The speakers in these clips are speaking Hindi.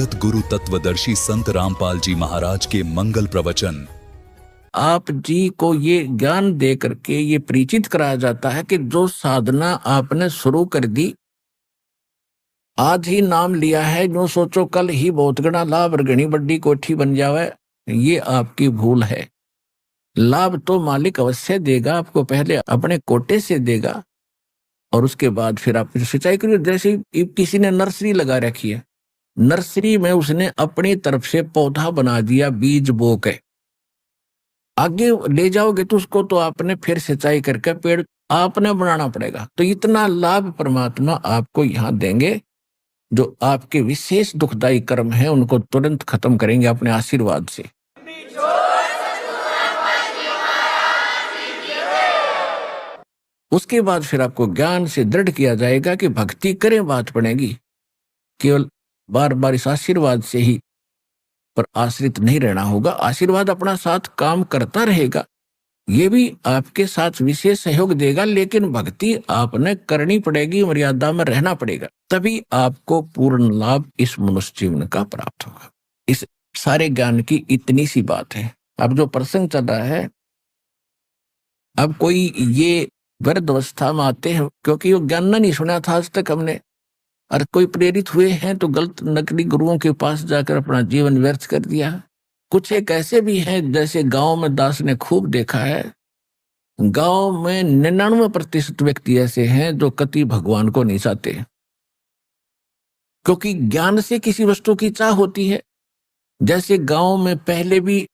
जगत गुरु तत्वदर्शी संत रामपाल जी महाराज के मंगल प्रवचन। आप जी को ये ज्ञान दे करके ये परिचित कराया जाता है कि जो साधना आपने शुरू कर दी, आज ही नाम लिया है, जो सोचो कल ही बहुत गणा लाभ और घनी बड्डी कोठी बन जावे, ये आपकी भूल है। लाभ तो मालिक अवश्य देगा, आपको पहले अपने कोटे से देगा और उसके बाद फिर आप सिंचाई करिए। जैसे किसी ने नर्सरी लगा रखी है, नर्सरी में उसने अपनी तरफ से पौधा बना दिया, बीज बो के आगे ले जाओगे तो उसको तो आपने फिर सिंचाई करके पेड़ आपने बनाना पड़ेगा। तो इतना लाभ परमात्मा आपको यहाँ देंगे, जो आपके विशेष दुखदायी कर्म है उनको तुरंत खत्म करेंगे अपने आशीर्वाद से। उसके बाद फिर आपको ज्ञान से दृढ़ किया जाएगा कि भक्ति करें, बात पड़ेगी। केवल बार बार इस आशीर्वाद से ही पर आश्रित नहीं रहना होगा, आशीर्वाद अपना साथ काम करता रहेगा, ये भी आपके साथ विशेष सहयोग देगा, लेकिन भक्ति आपने करनी पड़ेगी, मर्यादा में रहना पड़ेगा, तभी आपको पूर्ण लाभ इस मनुष्य जीवन का प्राप्त होगा। इस सारे ज्ञान की इतनी सी बात है। अब जो प्रसंग चल रहा है, अब कोई ये वृद्ध अवस्था में आते हैं, क्योंकि वो ज्ञान नहीं सुना था आज तक हमने, और कोई प्रेरित हुए हैं तो गलत नकली गुरुओं के पास जाकर अपना जीवन व्यर्थ कर दिया। कुछ एक ऐसे भी हैं, जैसे गांव में दास ने खूब देखा है, गांव में 99% व्यक्ति ऐसे हैं जो कति भगवान को नहीं चाहते, क्योंकि ज्ञान से किसी वस्तु की चाह होती है। जैसे गांव में पहले भी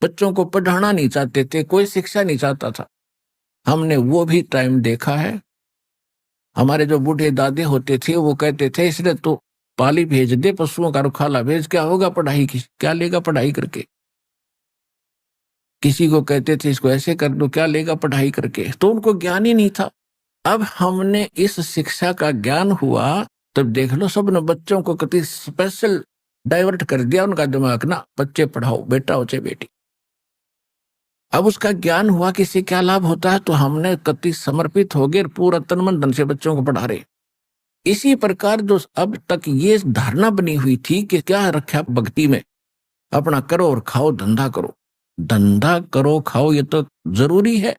बच्चों को पढ़ाना नहीं चाहते थे, कोई शिक्षा नहीं चाहता था, हमने वो भी टाइम देखा है। हमारे जो बूढ़े दादे होते थे वो कहते थे, इसने तो पाली भेज दे, पशुओं का रुखाला भेज, क्या होगा पढ़ाई की, क्या लेगा पढ़ाई करके। किसी को कहते थे इसको ऐसे कर दो, क्या लेगा पढ़ाई करके, तो उनको ज्ञान ही नहीं था। अब हमने इस शिक्षा का ज्ञान हुआ, तब देख लो सब ने बच्चों को कति स्पेशल डाइवर्ट कर दिया उनका दिमाग ना, बच्चे पढ़ाओ, बेटा हो चाहे बेटी। अब उसका ज्ञान हुआ कि इससे क्या लाभ होता है, तो हमने कति समर्पित हो गए, पूरा तन मन धन से बच्चों को पढ़ा रहे। इसी प्रकार जो अब तक ये धारणा बनी हुई थी कि क्या रखा भक्ति में, अपना करो और खाओ, धंधा करो, धंधा करो खाओ, ये तो जरूरी है,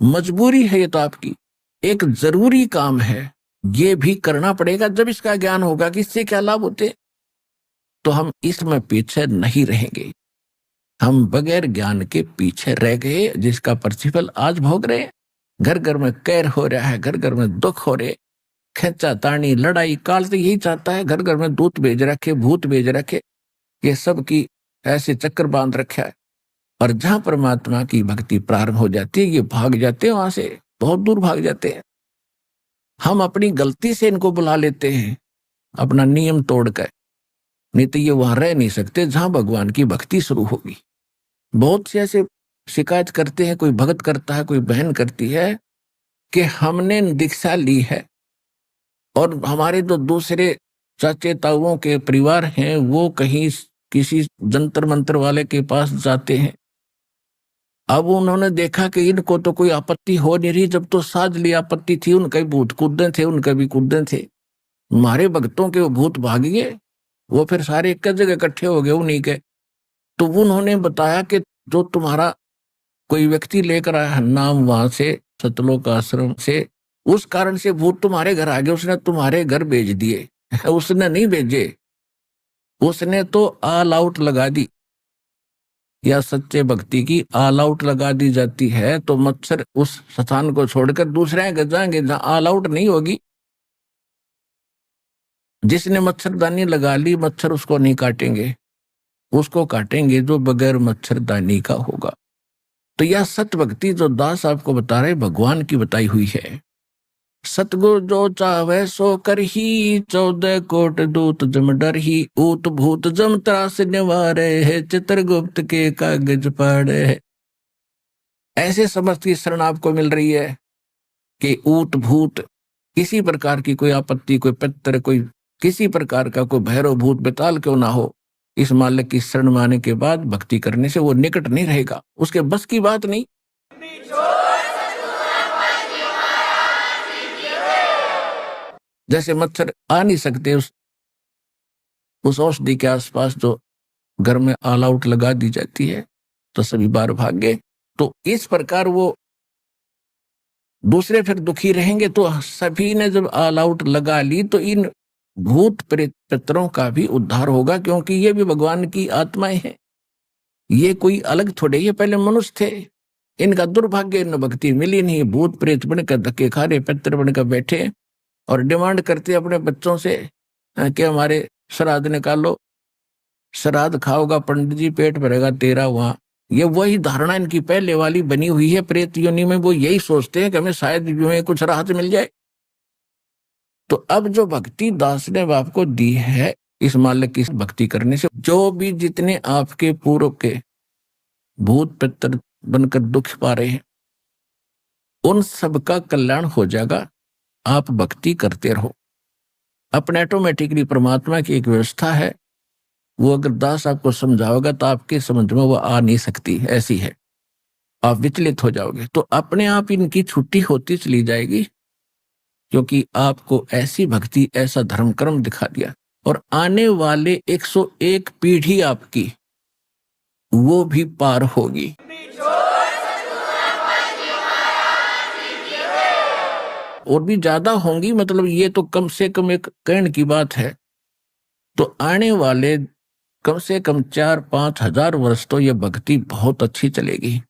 मजबूरी है, ये तो आपकी एक जरूरी काम है, ये भी करना पड़ेगा। जब इसका ज्ञान होगा कि इससे क्या लाभ होते, तो हम इसमें पीछे नहीं रहेंगे। हम बगैर ज्ञान के पीछे रह गए, जिसका प्रतिफल आज भोग रहे। घर घर में कैर हो रहा है, घर घर में दुख हो रहे, खेचा तानी लड़ाई, काल तो यही चाहता है, घर घर में दूत भेज रखे, भूत भेज रखे, ये सब की ऐसे चक्कर बांध रखा है। और जहां परमात्मा की भक्ति प्रारंभ हो जाती है, ये भाग जाते हैं, वहां से बहुत दूर भाग जाते हैं। हम अपनी गलती से इनको बुला लेते हैं, अपना नियम तोड़कर, नहीं तो ये वहां रह नहीं सकते जहां भगवान की भक्ति शुरू होगी। बहुत से ऐसे शिकायत करते हैं, कोई भगत करता है, कोई बहन करती है कि हमने दीक्षा ली है और हमारे जो दूसरे चाचे ताऊओं के परिवार हैं वो कहीं किसी जंतर मंतर वाले के पास जाते हैं। अब उन्होंने देखा कि इनको तो कोई आपत्ति हो नहीं रही, जब तो साजली आपत्ति थी, उनके भूत कूदे थे, उनके भी कूदे थे, हमारे भक्तों के वो भूत भाग गए, वो फिर सारे एक जगह इकट्ठे हो गए उन्हीं के। तो उन्होंने बताया कि जो तुम्हारा कोई व्यक्ति लेकर आया नाम वहां से सतलोक आश्रम से, उस कारण से भूत तुम्हारे घर आ गए, उसने तुम्हारे घर भेज दिए। उसने नहीं भेजे, उसने तो ऑल आउट लगा दी। या सच्चे भक्ति की ऑल आउट लगा दी जाती है तो मच्छर उस स्थान को छोड़कर दूसरे घर जाएंगे जहां ऑल आउट नहीं होगी। जिसने मच्छरदानी लगा ली, मच्छर उसको नहीं काटेंगे, उसको काटेंगे जो बगैर मच्छरदानी का होगा। तो यह सत्य भक्ति जो दास आपको बता रहे भगवान की बताई हुई है। सतगुरु जो चाहे सो कर ही, 14 कोट दूत जम डर ही, ऊत भूत जम त्रास निवारे है, चित्रगुप्त के कागज पाड़े है। ऐसे समर्थ की शरण आपको मिल रही है कि ऊत भूत किसी प्रकार की कोई आपत्ति, कोई पितर, कोई किसी प्रकार का कोई भैरव भूत बेताल क्यों ना हो, इस मालिक की शरण में आने के बाद भक्ति करने से वो निकट नहीं रहेगा, उसके बस की बात नहीं। जैसे मच्छर आ नहीं सकते उस उस औषधि के आसपास जो घर में ऑल आउट लगा दी जाती है तो सभी बार भाग गए। तो इस प्रकार वो दूसरे फिर दुखी रहेंगे, तो सभी ने जब ऑल आउट लगा ली तो इन भूत प्रेत पितरों का भी उद्धार होगा, क्योंकि ये भी भगवान की आत्माएं हैं। ये कोई अलग थोड़े, ये पहले मनुष्य थे। इनका दुर्भाग्य, इन भक्ति मिली नहीं, भूत प्रेत बनकर धक्के खा रहे, पितर बनकर बैठे और डिमांड करते अपने बच्चों से कि हमारे श्राद्ध निकालो, श्राद्ध खाओगा पंडित जी, पेट भरेगा तेरा। वहां ये वही धारणा इनकी पहले वाली बनी हुई है प्रेत योनि में। वो यही सोचते हैं कि हमें शायद में कुछ राहत मिल जाए। तो अब जो भक्ति दास ने आपको दी है, इस मालिक की भक्ति करने से जो भी जितने आपके पूर्व के भूत पितर बनकर दुख पा रहे हैं, उन सबका कल्याण हो जाएगा। आप भक्ति करते रहो। अपने ऑटोमेटिकली परमात्मा की एक व्यवस्था है, वो अगर दास आपको समझाओगा तो आपके समझ में वो आ नहीं सकती, ऐसी है। आप विचलित हो जाओगे तो अपने आप इनकी छुट्टी होती चली जाएगी, क्योंकि आपको ऐसी भक्ति, ऐसा धर्म कर्म दिखा दिया। और आने वाले 101 पीढ़ी आपकी वो भी पार होगी। और भी ज्यादा होंगी, मतलब ये तो कम से कम एक कहने की बात है। तो आने वाले कम से कम 4-5 हजार वर्ष तो ये भक्ति बहुत अच्छी चलेगी।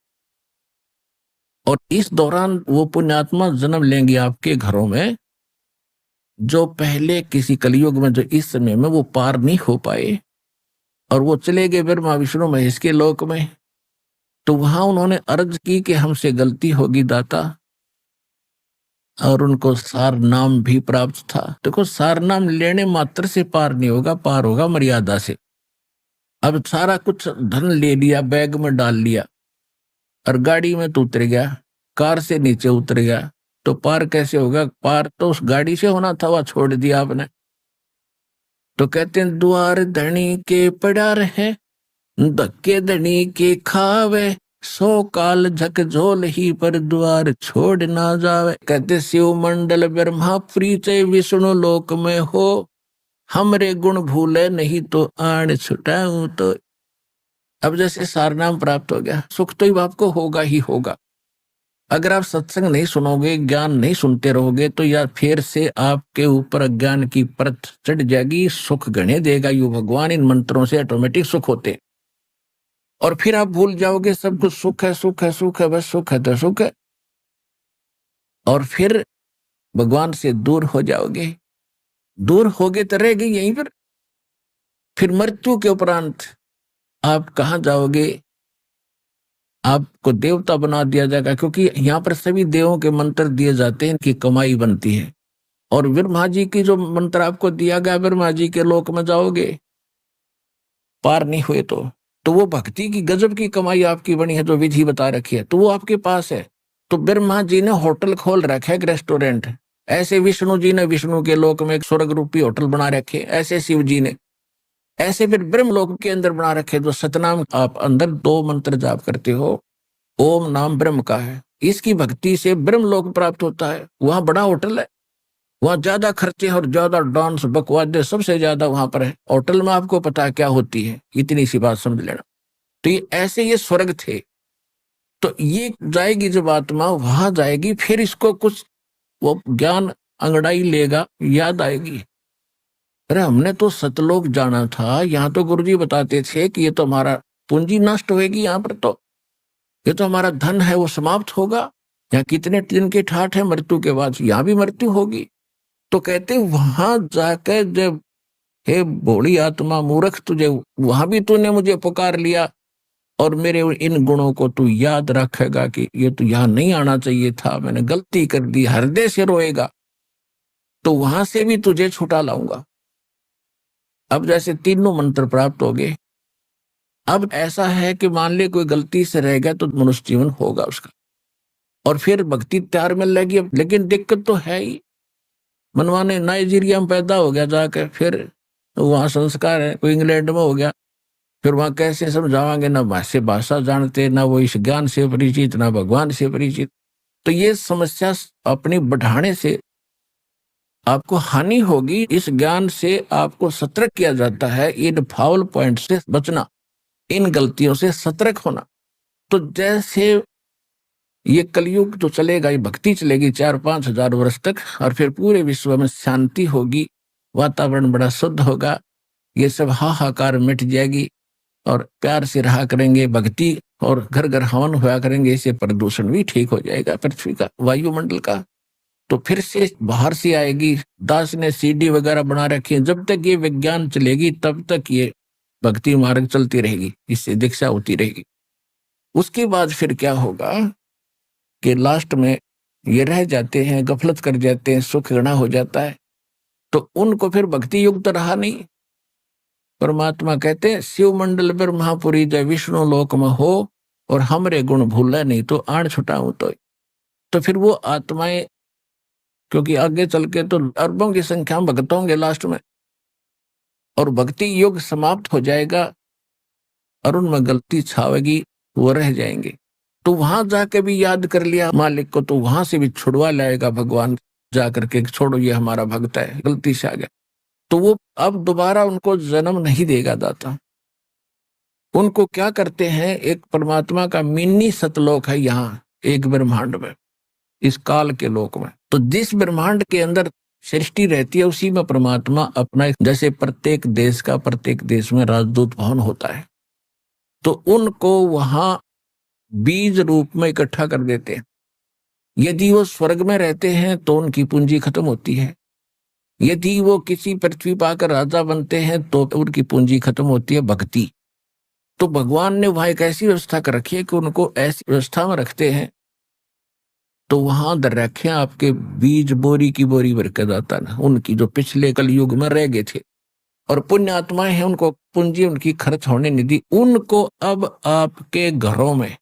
और इस दौरान वो पुण्यात्मा जन्म लेंगे आपके घरों में, जो पहले किसी कलयुग में, जो इस समय में वो पार नहीं हो पाए, और वो चले गए ब्रह्मा विष्णु महेश के लोक में। तो वहां उन्होंने अर्ज की कि हमसे गलती होगी दाता, और उनको सार नाम भी प्राप्त था। देखो, सार नाम लेने मात्र से पार नहीं होगा, पार होगा मर्यादा से। अब सारा कुछ धन ले लिया, बैग में डाल लिया, और गाड़ी में तो उतर गया, कार से नीचे उतर गया, तो पार कैसे होगा? पार तो उस गाड़ी से होना था, वह छोड़ दिया आपने। तो कहते हैं द्वार धनी के पड़ा रहे, धक्के धनी के खावे, 100 काल झकझोल ही पर द्वार छोड़ ना जावे। कहते शिव मंडल ब्रह्मा प्रीचय विष्णु लोक में हो, हमरे गुण भूले नहीं तो आण छुटाऊं तो। अब जैसे सारनाम प्राप्त हो गया, सुख तो आपको होगा ही होगा। अगर आप सत्संग नहीं सुनोगे, ज्ञान नहीं सुनते रहोगे, तो यार फिर से आपके ऊपर अज्ञान की परत चढ़ जाएगी, सुख गणे देगा यू भगवान। इन मंत्रों से ऑटोमेटिक सुख होते, और फिर आप भूल जाओगे सब कुछ सुख है, सुख है, सुख है, बस सुख है तो सुख है। और फिर भगवान से दूर हो जाओगे, दूर होगे तो रहेगे यहीं पर। फिर मृत्यु के उपरांत आप कहाँ जाओगे? आपको देवता बना दिया जाएगा, क्योंकि यहाँ पर सभी देवों के मंत्र दिए जाते हैं, इनकी कमाई बनती है। और ब्रह्मा जी की जो मंत्र आपको दिया गया, ब्रह्मा जी के लोक में जाओगे, पार नहीं हुए तो वो भक्ति की गजब की कमाई आपकी बनी है, जो विधि बता रखी है, तो वो आपके पास है। तो ब्रह्मा जी ने होटल खोल रखा है, एक रेस्टोरेंट। ऐसे विष्णु जी ने विष्णु के लोक में एक स्वर्ग रूपी होटल बना रखे, ऐसे शिव जी ने, ऐसे फिर ब्रह्म लोक के अंदर बना रखे। जो सतनाम आप अंदर 2 मंत्र जाप करते हो, ओम नाम ब्रह्म का है, इसकी भक्ति से ब्रह्म लोक प्राप्त होता है। वहां बड़ा होटल है, वहां ज्यादा खर्चे और ज्यादा डांस बकवादे सबसे ज्यादा वहां पर है। होटल में आपको पता है क्या होती है, इतनी सी बात समझ लेना। तो ये ऐसे ये स्वर्ग थे। तो ये जाएगी जब आत्मा वहां जाएगी, फिर इसको कुछ वो ज्ञान अंगड़ाई लेगा, याद आएगी, अरे हमने तो सतलोक जाना था, यहाँ तो गुरुजी बताते थे कि ये तो हमारा पूंजी नष्ट होगी, यहाँ पर तो ये तो हमारा धन है वो समाप्त होगा, यहाँ कितने दिन की ठाठ है, मृत्यु के बाद यहाँ भी मृत्यु होगी। तो कहते वहां जाकर जब, हे भोली आत्मा मूर्ख, तुझे वहां भी तूने मुझे पुकार लिया, और मेरे इन गुणों को तू याद रखेगा कि ये तो यहाँ नहीं आना चाहिए था, मैंने गलती कर दी, हृदय से रोएगा, तो वहां से भी तुझे छुटा लाऊंगा। अब जैसे तीनों मंत्र प्राप्त हो गए। अब ऐसा है कि मान ले कोई गलती से रह गया तो मनुष्य जीवन होगा उसका, और फिर भक्ति तैयार मिल जाएगी। लेकिन दिक्कत तो है ही, मनवाने नाइजीरिया में पैदा हो गया जाकर, फिर वहां संस्कार है, कोई इंग्लैंड में हो गया, फिर वहां कैसे समझावांगे? ना भाषा जानते, ना वो इस ज्ञान से परिचित, ना भगवान से परिचित। तो ये समस्या अपनी बढ़ाने से आपको हानि होगी। इस ज्ञान से आपको सतर्क किया जाता है, इन फाउल पॉइंट से बचना, इन गलतियों से सतर्क होना। तो जैसे ये कलयुग तो चलेगा, ये भक्ति चलेगी 4-5 हजार वर्ष तक, और फिर पूरे विश्व में शांति होगी, वातावरण बड़ा शुद्ध होगा, ये सब हाहाकार मिट जाएगी, और प्यार से रहा करेंगे, भक्ति, और घर घर हवन हुआ करेंगे। इससे प्रदूषण भी ठीक हो जाएगा पृथ्वी का, वायुमंडल का। तो फिर से बाहर से आएगी। दास ने सीडी वगैरह बना रखी है। जब तक ये विज्ञान चलेगी तब तक ये भक्ति मार्ग चलती रहेगी, इससे दीक्षा होती रहेगी। उसके बाद फिर क्या होगा कि लास्ट में ये रह जाते हैं, गफलत कर जाते हैं, सुख गणा हो जाता है, तो उनको फिर भक्ति युक्त रहा नहीं। परमात्मा कहते हैं शिव मंडल पर महापुरी जय विष्णु लोक में हो, और हमरे गुण भूला नहीं तो आण छुटाऊं तो फिर वो आत्माएं, क्योंकि आगे चल के तो अरबों की संख्या में भक्त होंगे लास्ट में, और भक्ति युग समाप्त हो जाएगा, और उनमें गलती छावेगी, वो रह जाएंगे। तो वहां जाके भी याद कर लिया मालिक को, तो वहां से भी छुड़वा लाएगा भगवान, जाकर के छोड़ो ये हमारा भक्त है, गलती से आ गया। तो वो अब दोबारा उनको जन्म नहीं देगा दाता। उनको क्या करते हैं, एक परमात्मा का मिनी सतलोक है यहाँ एक ब्रह्मांड में, इस काल के लोक में। तो जिस ब्रह्मांड के अंदर सृष्टि रहती है उसी में परमात्मा अपना, जैसे प्रत्येक देश का प्रत्येक देश में राजदूत भवन होता है, तो उनको वहां बीज रूप में इकट्ठा कर देते हैं। यदि वो स्वर्ग में रहते हैं तो उनकी पूंजी खत्म होती है, यदि वो किसी पृथ्वी पाकर राजा बनते हैं तो उनकी पूंजी खत्म होती है, भक्ति। तो भगवान ने वहां एक ऐसी व्यवस्था कर रखी है कि उनको ऐसी व्यवस्था में रखते हैं, तो वहां दर रखे आपके बीज बोरी की बोरी भर के जाता ना, उनकी जो पिछले कलयुग में रह गए थे, और पुण्य आत्माएं हैं, उनको पूंजी उनकी खर्च होने नहीं दी, उनको अब आपके घरों में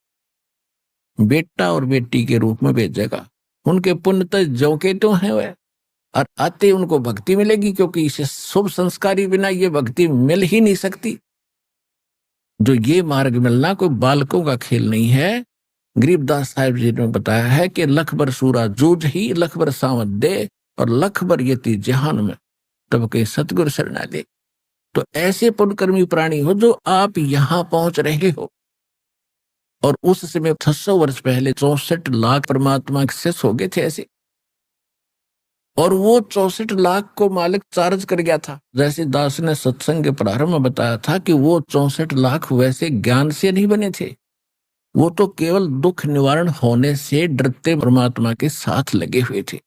बेटा और बेटी के रूप में भेजेगा। उनके पुण्य तो जो के तो है वह, और आते उनको भक्ति मिलेगी, क्योंकि इसे शुभ संस्कारी बिना ये भक्ति मिल ही नहीं सकती। जो ये मार्ग मिलना कोई बालकों का खेल नहीं है। गरीबदास साहिब जी ने बताया है कि लख बर सूरा जूझ ही, लख बर सावत दे, और लख बर यति जहान में, तब के सतगुरु शरणा दे। तो ऐसे पुण्यकर्मी प्राणी हो जो आप यहां पहुंच रहे हो, और उस समय 600 वर्ष पहले 64 लाख परमात्मा से हो गए थे ऐसे, और वो 64 लाख को मालिक चार्ज कर गया था। जैसे दास ने सत्संग के प्रारंभ में बताया था कि वो 64 लाख वैसे ज्ञान से नहीं बने थे, वो तो केवल दुख निवारण होने से डरते परमात्मा के साथ लगे हुए थे,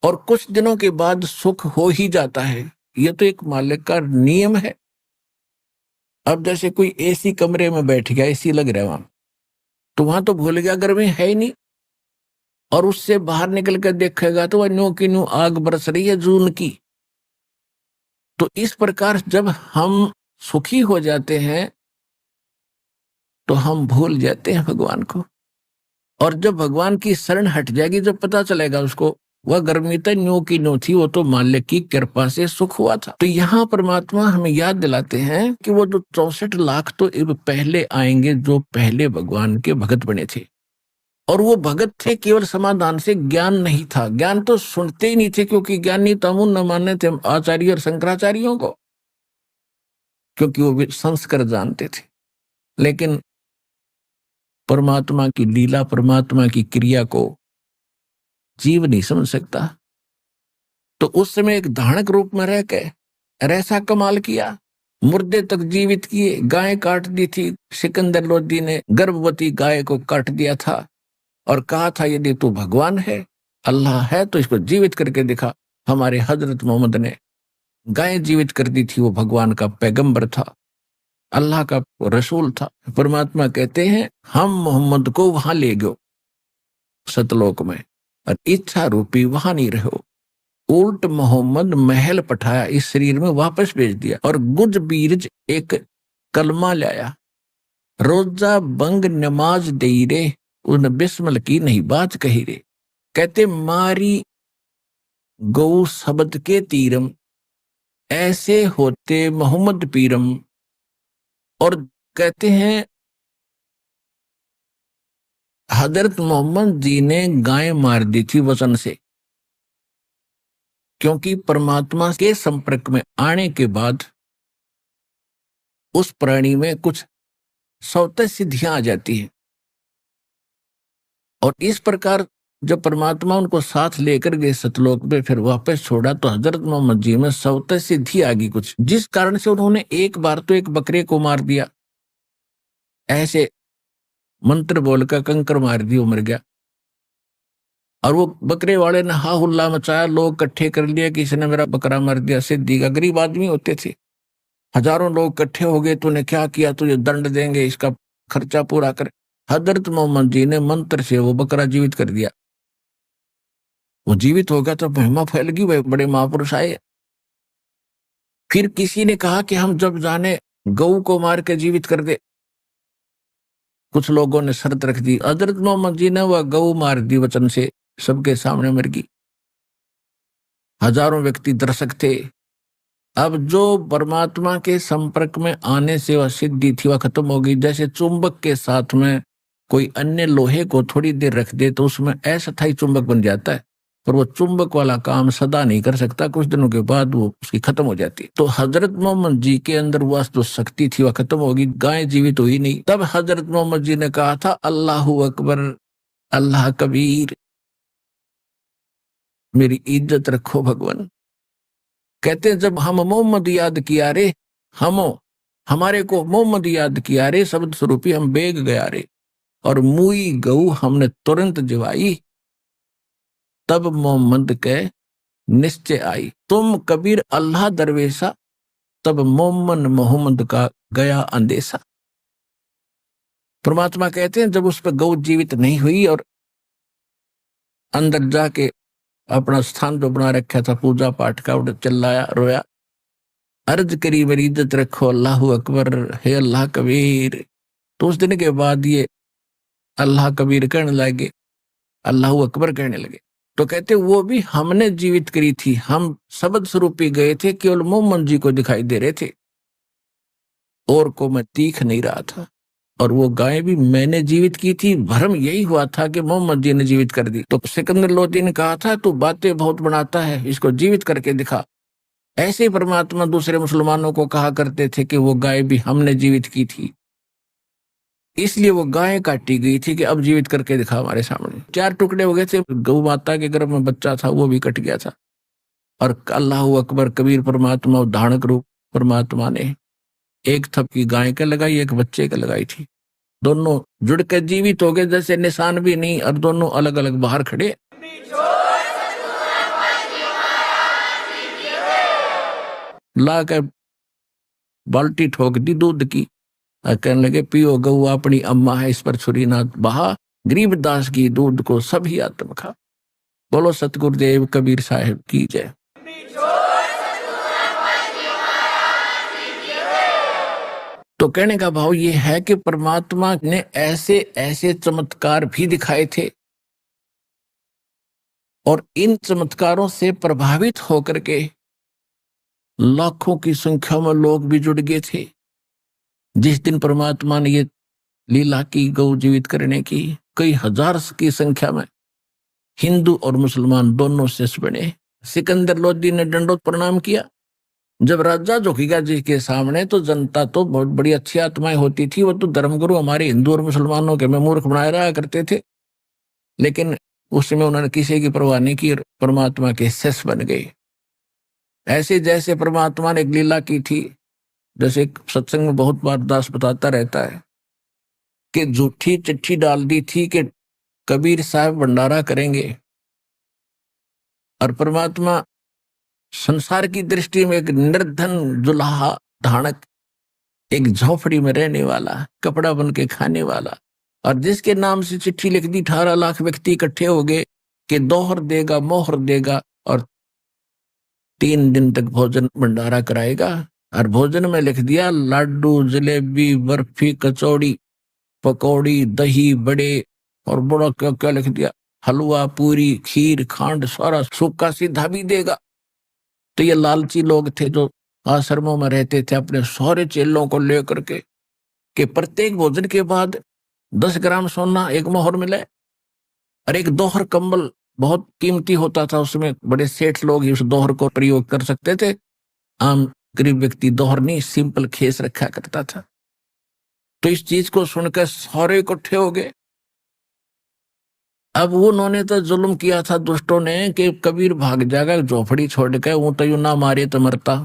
और कुछ दिनों के बाद सुख हो ही जाता है। ये तो एक मालिक का नियम है। अब जैसे कोई एसी कमरे में बैठ गया, एसी लग रहा है वहां, तो वहां तो भूल गया गर्मी है ही नहीं, और उससे बाहर निकल कर देखेगा तो वह न्यू की न्यू आग बरस रही है जून की। तो इस प्रकार जब हम सुखी हो जाते हैं तो हम भूल जाते हैं भगवान को, और जब भगवान की शरण हट जाएगी, जब पता चलेगा उसको वह गर्मी तो न्यू की न्यू थी, वो तो मालिक की कृपा से सुख हुआ था। तो यहाँ परमात्मा हमें याद दिलाते हैं कि वो जो 64 लाख तो पहले आएंगे जो पहले भगवान के भगत बने थे, और वो भगत थे केवल समाधान से, ज्ञान नहीं था। ज्ञान तो सुनते ही नहीं थे, क्योंकि ज्ञानी तमुन न मानने थे आचार्य और शंकराचार्यों को, क्योंकि वो संस्कार जानते थे। लेकिन परमात्मा की लीला, परमात्मा की क्रिया को जीव नहीं समझ सकता। तो उस समय एक धारणक रूप में रह के ऐसा कमाल किया, मुर्दे तक जीवित किए, गाय काट दी थी। सिकंदर लोदी ने गर्भवती गाय को काट दिया था, और कहा था यदि तू भगवान है, अल्लाह है, तो इसको जीवित करके दिखा। हमारे हजरत मोहम्मद ने गाय जीवित कर दी थी, वो भगवान का पैगंबर था, अल्लाह का रसूल था। परमात्मा कहते हैं हम मोहम्मद को वहां ले गयो सतलोक में, और इच्छा रूपी वहां नहीं रहो। उल्ट मोहम्मद महल पठाया, इस शरीर में वापस भेज दिया, और गुज बीरज एक कलमा लाया, रोजा बंग नमाज दे रे, उन बिस्मल की नहीं बात कही रे। कहते मारी गौ शब्द के तीरम, ऐसे होते मोहम्मद पीरम। और कहते हैं हजरत मोहम्मद जी ने गाय मार दी थी वचन से, क्योंकि परमात्मा के संपर्क में आने के बाद उस प्राणी में कुछ स्वतः सिद्धियां आ जाती है। और इस प्रकार जब परमात्मा उनको साथ लेकर गए सतलोक में, फिर वापस छोड़ा तो हजरत मोहम्मद जी में स्वतः सिद्धि आ गई कुछ, जिस कारण से उन्होंने एक बार तो एक बकरे को मार दिया, ऐसे मंत्र बोलकर कंकर मार दी, वो मर गया। और वो बकरे वाले ने हा हुल्ला मचाया, लोग इकट्ठे कर लिया कि इसने मेरा बकरा मार दिया। सिद्धि का गरीब आदमी होते थे, हजारों लोग इकट्ठे हो गए, तूने क्या किया, तुझे दंड देंगे, इसका खर्चा पूरा कर। हजरत मोहम्मद जी ने मंत्र से वो बकरा जीवित कर दिया। वो जीवित हो गया तो महिमा फैल गई, वह बड़े महापुरुष आए। फिर किसी ने कहा कि हम जब जाने गऊ को मार के जीवित कर दे। कुछ लोगों ने शर्त रख दी, हजरत मोहम्मद जी ने वह गऊ मार दी, वचन से सबके सामने मर गई। हजारों व्यक्ति दर्शक थे। अब जो परमात्मा के संपर्क में आने से वह सिद्धि थी वह खत्म हो गई। जैसे चुंबक के साथ में कोई अन्य लोहे को थोड़ी देर रख दे तो उसमें अस्थायी चुंबक बन जाता है, पर वो चुंबक वाला काम सदा नहीं कर सकता, कुछ दिनों के बाद वो उसकी खत्म हो जाती है। तो हजरत मोहम्मद जी के अंदर वह जो शक्ति थी वह खत्म होगी, गाय जीवित हुई नहीं। तब हजरत मोहम्मद जी ने कहा था, अल्लाहू अकबर, अल्लाह कबीर, मेरी इज्जत रखो भगवान। कहते हैं जब हम मोहम्मद याद किया रे, हमारे को मोहम्मद याद किया रे, शब्द स्वरूपी हम बेग गया रे, और मुई गऊ हमने तुरंत जवाई, तब मोहम्मद के निश्चय आई। तुम कबीर अल्लाह दरवेशा, तब मोहम्मद का गया अंदेशा। परमात्मा कहते हैं जब उस पर गौ जीवित नहीं हुई और अंदर जाके अपना स्थान जो बना रखा था पूजा पाठ का, उधर चिल्लाया, रोया, अर्ज करी मेरी इज्जत रखो अल्लाह अकबर, हे अल्लाह कबीर। तो उस दिन के बाद ये अल्लाह कबीर कहने लगे, अल्लाह अकबर कहने लगे। तो कहते वो भी हमने जीवित करी थी, हम शब्द स्वरूपी गए थे, केवल मोहम्मद जी को दिखाई दे रहे थे और को मैं दिख नहीं रहा था, और वो गाय भी मैंने जीवित की थी। भ्रम यही हुआ था कि मोहम्मद जी ने जीवित कर दी। तो सिकंदर लोदी ने कहा था तू बातें बहुत बनाता है, इसको जीवित करके दिखा। ऐसे परमात्मा दूसरे मुसलमानों को कहा करते थे कि वो गाय भी हमने जीवित की थी, इसलिए वो गाय काटी गई थी कि अब जीवित करके दिखा हमारे सामने। 4 टुकड़े हो गए थे, गौ माता के गर्भ में बच्चा था वो भी कट गया था। और अल्लाह अकबर कबीर परमात्मा उदाहरणक रूप परमात्मा ने एक थपकी गाय का लगाई, एक बच्चे का लगाई थी। दोनों जुड़ के जीवित हो गए, जैसे निशान भी नहीं, और दोनों अलग अलग बाहर खड़े। ला के बाल्टी ठोक दी दूध की, कहने लगे पियो गऊ अपनी अम्मा है, इस पर छुरी ना बहा, गरीबदास की दूध को सभी आत्म खा। बोलो सतगुरुदेव कबीर साहिब की जय। तो कहने का भाव ये है कि परमात्मा ने ऐसे ऐसे चमत्कार भी दिखाए थे, और इन चमत्कारों से प्रभावित होकर के लाखों की संख्या में लोग भी जुड़ गए थे। जिस दिन परमात्मा ने ये लीला की गौ जीवित करने की, कई हजार की संख्या में हिंदू और मुसलमान दोनों शिष्य बने। सिकंदर लोदी ने दंडोत प्रणाम किया। जब राजा जोखिगा जी के सामने तो जनता तो बहुत बड़ी अच्छी आत्माएं होती थी, वो तो धर्मगुरु हमारे हिंदू और मुसलमानों के में मूर्ख बनाए रहा करते थे, लेकिन उसमें उन्होंने किसी की परवाह नहीं की, परमात्मा के शिष्य बन गए। ऐसे जैसे परमात्मा ने एक लीला की थी, जैसे सत्संग में बहुत बार दास बताता रहता है कि झूठी चिट्ठी डाल दी थी कि कबीर साहब भंडारा करेंगे, और परमात्मा संसार की दृष्टि में एक निर्धन जुलाहा धानक, एक झोपड़ी में रहने वाला, कपड़ा बन के खाने वाला, और जिसके नाम से चिट्ठी लिख दी 18 लाख व्यक्ति इकट्ठे हो गए कि दोहर देगा मोहर देगा और 3 दिन तक भोजन भंडारा कराएगा। और भोजन में लिख दिया लाडू जलेबी बर्फी कचौड़ी पकौड़ी दही बड़े, और बड़ा क्या क्या लिख दिया, हलवा पूरी खीर खांड सारा सूखा सीधा भी देगा। तो ये लालची लोग थे जो आश्रमों में रहते थे, अपने सारे चेलों को लेकर के कि प्रत्येक भोजन के बाद 10 ग्राम सोना, 1 मोहर मिले और 1 दोहर कंबल बहुत कीमती होता था, उसमें बड़े सेठ लोग ही उस दोहर को प्रयोग कर सकते थे, आम गरीब व्यक्ति दोहर नहीं सिंपल खेस रखा करता था। तो इस चीज को सुनकर सारे इकट्ठे हो गए। अब उन्होंने तो जुल्म किया था दुष्टों ने कि कबीर भाग जाएगा झोपड़ी छोड़ के, वो तो यूं ना मारे तो मरता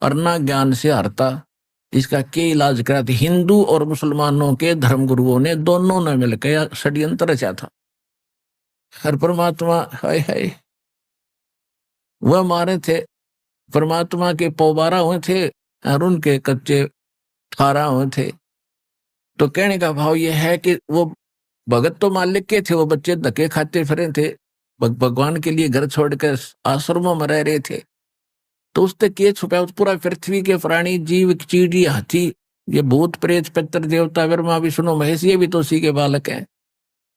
और ना ज्ञान से हारता, इसका क्या इलाज करा था। हिंदू और मुसलमानों के धर्मगुरुओं ने दोनों ने मिलकर षड्यंत्र रचा था। हर परमात्मा हाय हाय वह मारे थे, परमात्मा के पौबारा हुए थे और उनके कच्चे ठारा हुए थे। तो कहने का भाव यह है कि वो भगत तो मालिक के थे, वो बच्चे धक्के खाते फिरे थे, भगवान के लिए घर छोड़कर आश्रमों में रह रहे थे। तो उससे के छुपा, उस पूरा पृथ्वी के प्राणी जीव चीड़ी हाथी ये भूत प्रेत पितर देवता ब्रह्मा विष्णु महेश ये भी तो उसी के बालक हैं।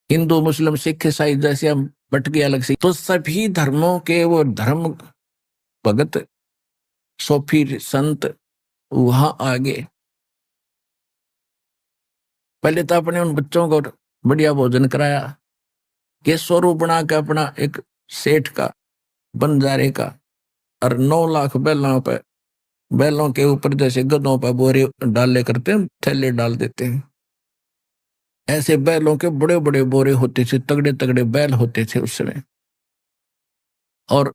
हिंदू मुस्लिम सिख ईसाई जैसे हम बट गए अलग से, तो सभी धर्मों के वो धर्म भगत सोफी संत वहां आगे। पहले तो अपने उन बच्चों को बढ़िया भोजन कराया, के स्वरूप बना के अपना एक सेठ का बंजारे का, और 9 लाख बैलों के ऊपर जैसे गधों पर बोरे डाले करते हैं, थैले डाल देते हैं, ऐसे बैलों के बड़े बड़े बोरे होते थे, तगड़े तगड़े बैल होते थे उस समय। और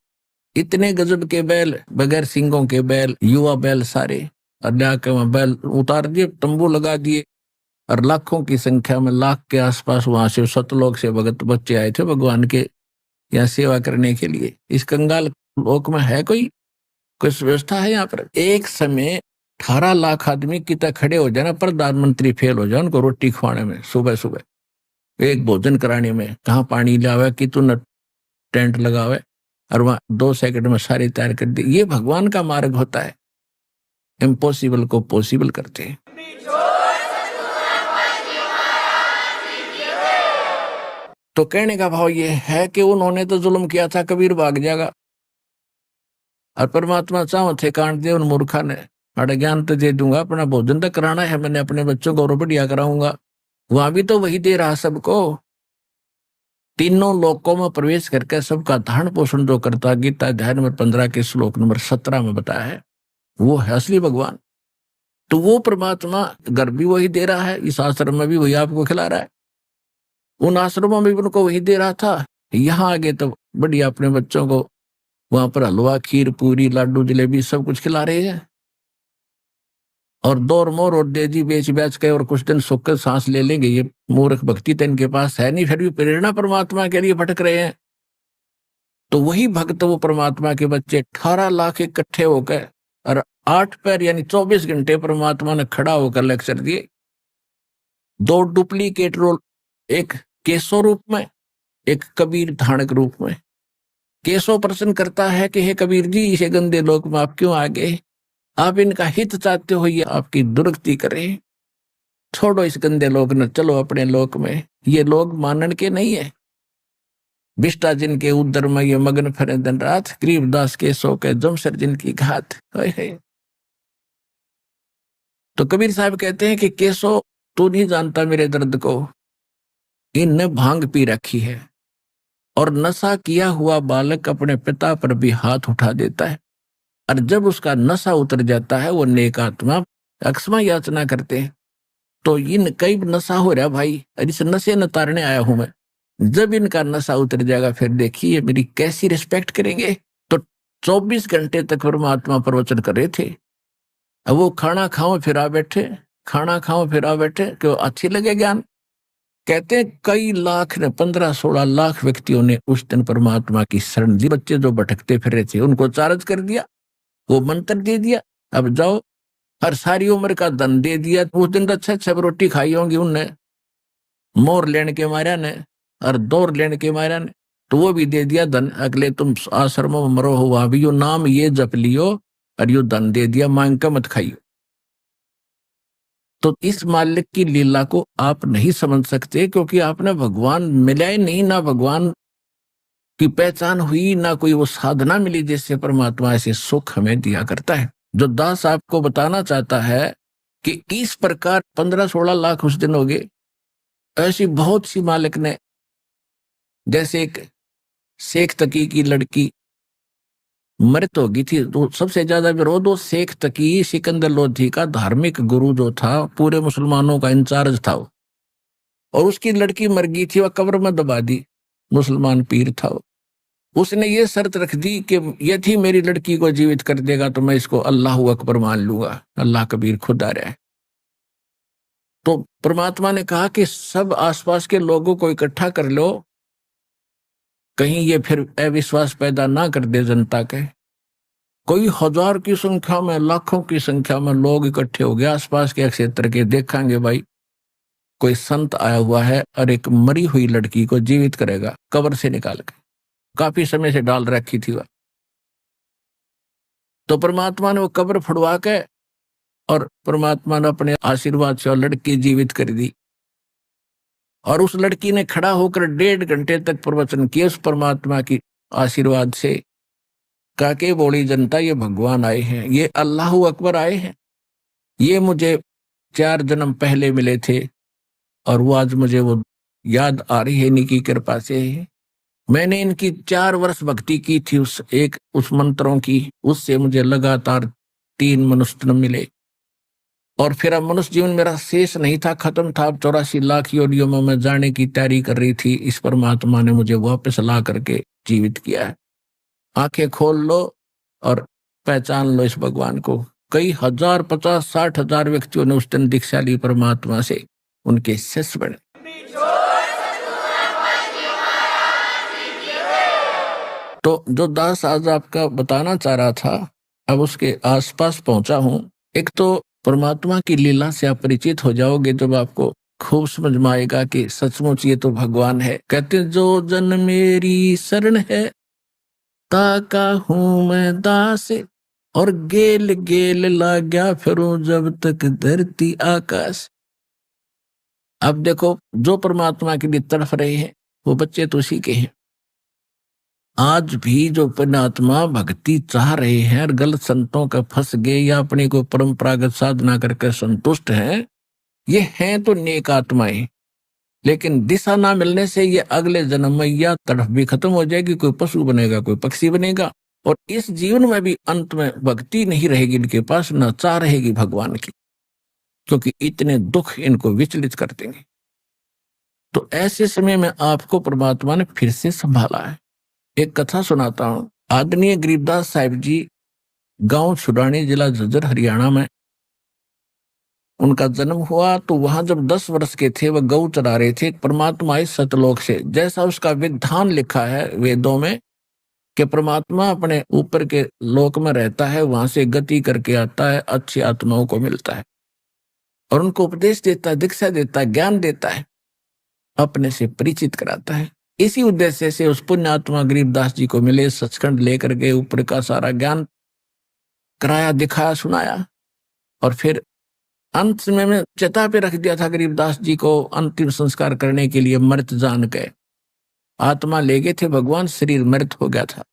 इतने गजब के बैल, बगैर सिंगों के बैल, युवा बैल सारे, और जाके वहां बैल उतार दिए, तंबू लगा दिए, और लाखों की संख्या में, लाख के आसपास वहां से सतलोक से भगत बच्चे आए थे भगवान के यहाँ सेवा करने के लिए। इस कंगाल लोक में है कोई कुछ व्यवस्था है यहाँ पर? एक समय 18 लाख आदमी कितना खड़े हो जाए ना, प्रधानमंत्री फेल हो जाए उनको रोटी खवाने में, सुबह सुबह एक भोजन कराने में, कहाँ पानी लावे कि तू न टेंट लगावे, और वहां 2 सेकंड में सारी तैयार कर दी। ये भगवान का मार्ग होता है, इम्पॉसिबल को पॉसिबल करते हैं। तो कहने का भाव ये है कि उन्होंने तो जुल्म किया था, कबीर भाग जाएगा, और परमात्मा चाहो थे कांट दे उन मूर्खा ने, अरे ज्ञान तो दे दूंगा, अपना भोजन तो कराना है मैंने अपने बच्चों को, और बढ़िया कराऊंगा। वहां भी तो वही दे रहा सबको, तीनों लोकों में प्रवेश करके सबका धारण पोषण जो करता, गीता अध्याय नंबर 15 के श्लोक नंबर 17 में बताया है, वो है असली भगवान। तो वो परमात्मा घर भी वही दे रहा है, इस आश्रम में भी वही आपको खिला रहा है, उन आश्रमों में भी उनको वही दे रहा था। यहाँ आगे तो बढ़िया अपने बच्चों को वहां पर हलवा खीर पूरी लाडू जलेबी सब कुछ खिला रहे हैं, और दौर मोर और दे दी बेच बेच के, और कुछ दिन सुख कर सांस ले लेंगे। ये मूर्ख भक्ति तो इनके पास है नहीं, फिर भी प्रेरणा परमात्मा के लिए भटक रहे हैं। तो वही भक्त वो परमात्मा के बच्चे 18 लाख इकट्ठे होकर, और 8 पैर यानी 24 घंटे परमात्मा ने खड़ा होकर लेक्चर दिए। 2 डुप्लीकेट रोल, एक केशव रूप में, एक कबीर धानक रूप में। केशव प्रश्न करता है कि हे कबीर जी, इसे गंदे लोक में आप क्यों आ गए? आप इनका हित चाहते हो, ये आपकी दुर्गति करे, छोड़ो इस गंदे लोक न, चलो अपने लोक में। ये लोग मानन के नहीं है, विष्टा जिनके उदर में ये मगन फिरे दिन रात, गरीबदास के सो के जमसर जिनकी घात है। तो कबीर साहब कहते हैं कि केशव तू नहीं जानता मेरे दर्द को, इनने भांग पी रखी है, और नशा किया हुआ बालक अपने पिता पर भी हाथ उठा देता है, और जब उसका नशा उतर जाता है वो नेक आत्मा अक्षमा याचना करते हैं। तो इन कई नशा हो रहा भाई, इस नशे न तारने आया हूं मैं, जब इनका नशा उतर जाएगा फिर देखिए मेरी कैसी रिस्पेक्ट करेंगे। तो 24 घंटे तक परमात्मा प्रवचन कर रहे थे। अब वो खाना खाओ फिर आ बैठे, खाना खाओ फिर आ बैठे, क्यों अच्छी लगे ज्ञान। कहते हैं कई लाख ने, 15-16 लाख व्यक्तियों ने उस दिन परमात्मा की शरण दी। बच्चे जो भटकते फिर रहे थे उनको चार्ज कर दिया, वो मंत्र दे दिया, अब जाओ, हर सारी उम्र का धन दे दिया। उस दिन तो अच्छा रोटी खाई होंगी उनने, मोर लेने के मारा ने और दौर लेने के मारा ने, तो वो भी दे दिया धन। अगले तुम आश्रमों में मरो हो, वहां भी यो नाम ये जप लियो, और यो धन दे दिया, मांग का मत खाइयो। तो इस मालिक की लीला को आप नहीं समझ सकते, क्योंकि आपने भगवान मिला ही नहीं, ना भगवान की पहचान हुई, ना कोई वो साधना मिली जिससे परमात्मा ऐसे सुख हमें दिया करता है। जो दास आपको बताना चाहता है कि इस प्रकार 15-16 लाख उस दिन हो गए, ऐसी बहुत सी मालिक ने, जैसे एक शेख तकी की लड़की मृत हो गई थी। तो सबसे ज्यादा विरोध वो शेख तकी सिकंदर लोधी का धार्मिक गुरु जो था, पूरे मुसलमानों का इंचार्ज था वो, और उसकी लड़की मर गई थी, वह कब्र में दबा दी। मुसलमान पीर था वो। उसने ये शर्त रख दी कि यदि मेरी लड़की को जीवित कर देगा तो मैं इसको अल्लाह अकबर मान लूंगा, अल्लाह कबीर खुदा रहे। तो परमात्मा ने कहा कि सब आसपास के लोगों को इकट्ठा कर लो, कहीं ये फिर अविश्वास पैदा ना कर दे जनता के। कोई हजार की संख्या में, लाखों की संख्या में लोग इकट्ठे हो गए आसपास के क्षेत्र के। देखेंगे भाई कोई संत आया हुआ है और एक मरी हुई लड़की को जीवित करेगा कब्र से निकाल के, काफी समय से डाल रखी थी वह। तो परमात्मा ने वो कब्र फुड़वा के और परमात्मा ने अपने आशीर्वाद से लड़की जीवित कर दी। और उस लड़की ने खड़ा होकर 1.5 घंटे तक प्रवचन किए उस परमात्मा की आशीर्वाद से। कहा कि बोली जनता, ये भगवान आए हैं, ये अल्लाह अकबर आए हैं, ये मुझे 4 जन्म पहले मिले थे और वो आज मुझे वो याद आ रही है इन्हीं की कृपा से। मैंने इनकी 4 वर्ष भक्ति की थी, उस मंत्रों की, उससे मुझे लगातार 3 मनुष्य जन्म मिले। और फिर अब मनुष्य जीवन मेरा शेष नहीं था, खत्म था। अब 84 लाख योनियों में मैं जाने की तैयारी कर रही थी। इस परमात्मा ने मुझे वापस ला करके जीवित किया है। आंखें खोल लो और पहचान लो इस भगवान को। कई हजार, 50-60 हजार व्यक्तियों ने उस दिन दीक्षा ली परमात्मा से, उनके शिष्य बने। तो जो दास आज आपका बताना चाह रहा था, अब उसके आसपास पहुंचा हूं। एक तो परमात्मा की लीला से आप परिचित हो जाओगे जब आपको खूब समझ में आएगा कि सचमुच ये तो भगवान है। कहते जो जन मेरी शरण है, ताका हूं मैं दास, और गेल गेल लाग्या फिरूं जब तक धरती आकाश। अब देखो, जो परमात्मा के लिए तड़फ रहे हैं वो बच्चे तो उसी के हैं। आज भी जो परमात्मा भक्ति चाह रहे हैं और गलत संतों का फंस गए या अपनी को परंपरागत साधना करके संतुष्ट हैं, ये हैं तो नेक आत्माएं, लेकिन दिशा ना मिलने से ये अगले जन्म में या तड़फ भी खत्म हो जाएगी, कोई पशु बनेगा, कोई पक्षी बनेगा, और इस जीवन में भी अंत में भक्ति नहीं रहेगी इनके पास, न चाह रहेगी भगवान की, क्योंकि इतने दुख इनको विचलित कर देंगे। तो ऐसे समय में आपको परमात्मा ने फिर से संभाला है। एक कथा सुनाता हूं। आदरणीय गरीबदास साहिब जी गांव छुड़ानी, जिला झज्जर, हरियाणा में उनका जन्म हुआ। तो वहां जब 10 वर्ष के थे, वह गौ चरा रहे थे। परमात्मा इस सतलोक से, जैसा उसका विधान लिखा है वेदों में कि परमात्मा अपने ऊपर के लोक में रहता है, वहां से गति करके आता है, अच्छी आत्माओं को मिलता है और उनको उपदेश देता है, दीक्षा देता है, ज्ञान देता है, अपने से परिचित कराता है। इसी उद्देश्य से उस पुण्यात्मा गरीबदास जी को मिले, सचखंड लेकर के ऊपर का सारा ज्ञान कराया, दिखाया, सुनाया। और फिर अंत में मैं चिता पे रख दिया था गरीबदास जी को अंतिम संस्कार करने के लिए। मृत जान गए, आत्मा ले गए थे भगवान, शरीर मृत हो गया था।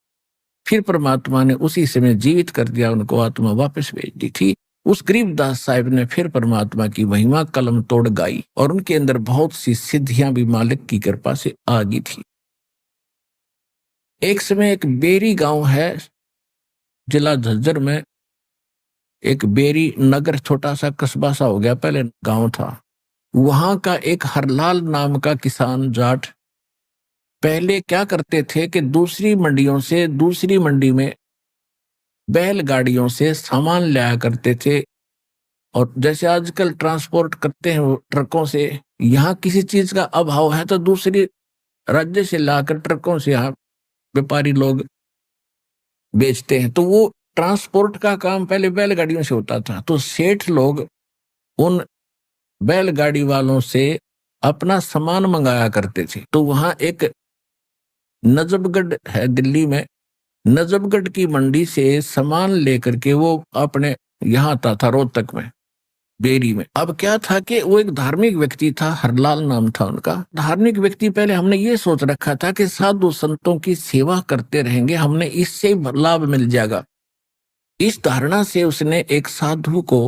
फिर परमात्मा ने उसी समय जीवित कर दिया, उनको आत्मा वापस भेज दी थी। उस गरीबदास साहिब ने फिर परमात्मा की महिमा कलम तोड़ गाई और उनके अंदर बहुत सी सिद्धियां भी मालिक की कृपा से आ गई थी। एक समय एक बेरी गांव है, जिला झज्जर में, एक बेरी नगर, छोटा सा कस्बा सा हो गया, पहले गांव था। वहां का एक हरलाल नाम का किसान जाट पहले क्या करते थे कि दूसरी मंडियों से, दूसरी मंडी में बैलगाड़ियों से सामान लाया करते थे। और जैसे आजकल ट्रांसपोर्ट करते हैं ट्रकों से, यहाँ किसी चीज का अभाव है तो दूसरी राज्य से लाकर ट्रकों से यहाँ व्यापारी लोग बेचते हैं। तो वो ट्रांसपोर्ट का काम पहले बैलगाड़ियों से होता था। तो सेठ लोग उन बैलगाड़ी वालों से अपना सामान मंगाया करते थे। तो वहां एक नजफगढ़ है दिल्ली में, नजफगढ़ की मंडी से सामान लेकर के वो अपने यहाँ आता था रोहतक में, बेरी में। अब क्या था कि वो एक धार्मिक व्यक्ति था, हरलाल नाम था उनका। धार्मिक व्यक्ति, पहले हमने ये सोच रखा था कि साधु संतों की सेवा करते रहेंगे, हमने इससे लाभ मिल जाएगा। इस धारणा से उसने एक साधु को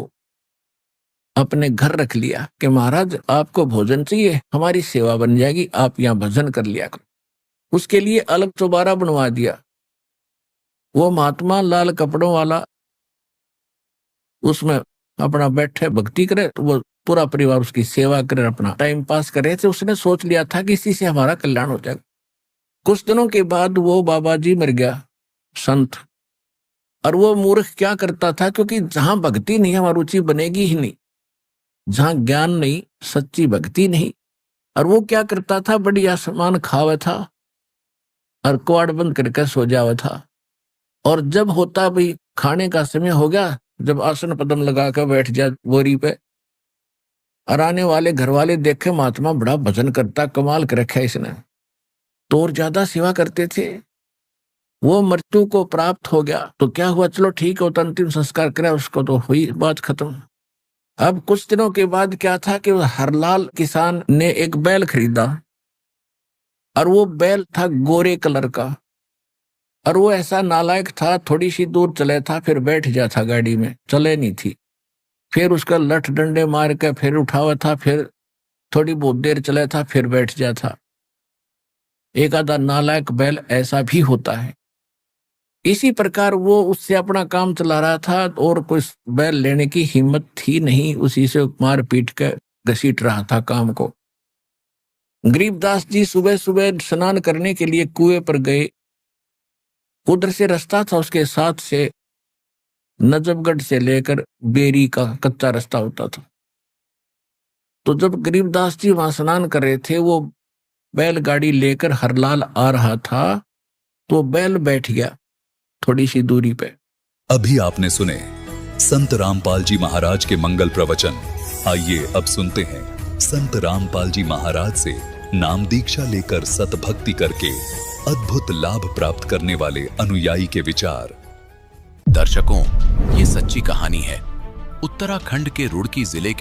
अपने घर रख लिया कि महाराज आपको भोजन चाहिए, हमारी सेवा बन जाएगी, आप यहाँ भजन कर लिया करो। उसके लिए अलग चौबारा बनवा दिया। वो महात्मा लाल कपड़ों वाला उसमें अपना बैठे भक्ति करे, तो वो पूरा परिवार उसकी सेवा करे, अपना टाइम पास करे। तो उसने सोच लिया था कि इसी से हमारा कल्याण हो जाएगा। कुछ दिनों के बाद वो बाबा जी मर गया, संत। और वो मूर्ख क्या करता था, क्योंकि जहां भक्ति नहीं वहां रुचि बनेगी ही नहीं, जहां ज्ञान नहीं, सच्ची भक्ति नहीं। और वो क्या करता था, बढ़िया सामान खावा था और कुआड़ बंद करके सो जावा था। और जब होता भाई खाने का समय हो गया, जब आसन पदम लगा कर बैठ जाए बोरी पे, और आने वाले घर वाले देखे महात्मा बड़ा भजन करता, कमाल कर रखा है इसने, तो और ज्यादा सेवा करते थे। वो मृत्यु को प्राप्त हो गया तो क्या हुआ, चलो ठीक है, तो अंतिम संस्कार करा उसको, तो हुई बात खत्म। अब कुछ दिनों के बाद क्या था कि हरलाल किसान ने एक बैल खरीदा, और वो बैल था गोरे कलर का। और वो ऐसा नालायक था, थोड़ी सी दूर चले था फिर बैठ जाता गाड़ी में, चले नहीं थी। फिर उसका लठ डंडे मार के फिर उठावा था, फिर थोड़ी बहुत देर चले था फिर बैठ जाता। एक आधा नालायक बैल ऐसा भी होता है। इसी प्रकार वो उससे अपना काम चला रहा था, और कोई बैल लेने की हिम्मत थी नहीं, उसी से मार पीट के घसीट रहा था काम को। गरीबदास जी सुबह सुबह स्नान करने के लिए कुएं पर गए। उधर से रास्ता था, उसके साथ से नजफगढ़ से लेकर बेरी का कच्चा रास्ता होता था। तो जब गरीबदास जी वहां स्नान कर रहे थे, वो बैलगाड़ी लेकर हरलाल आ रहा था, तो बैल बैठ गया थोड़ी सी दूरी पे। अभी आपने सुने संत रामपाल जी महाराज के मंगल प्रवचन। आइए अब सुनते हैं संत रामपाल जी महाराज से नाम दीक्षा लेकर सतभक्ति करके अद्भुत लाभ प्राप्त करने वाले अनुयायी के विचार। दर्शकों, ये सच्ची कहानी है। उत्तराखंड के रुड़की जिले के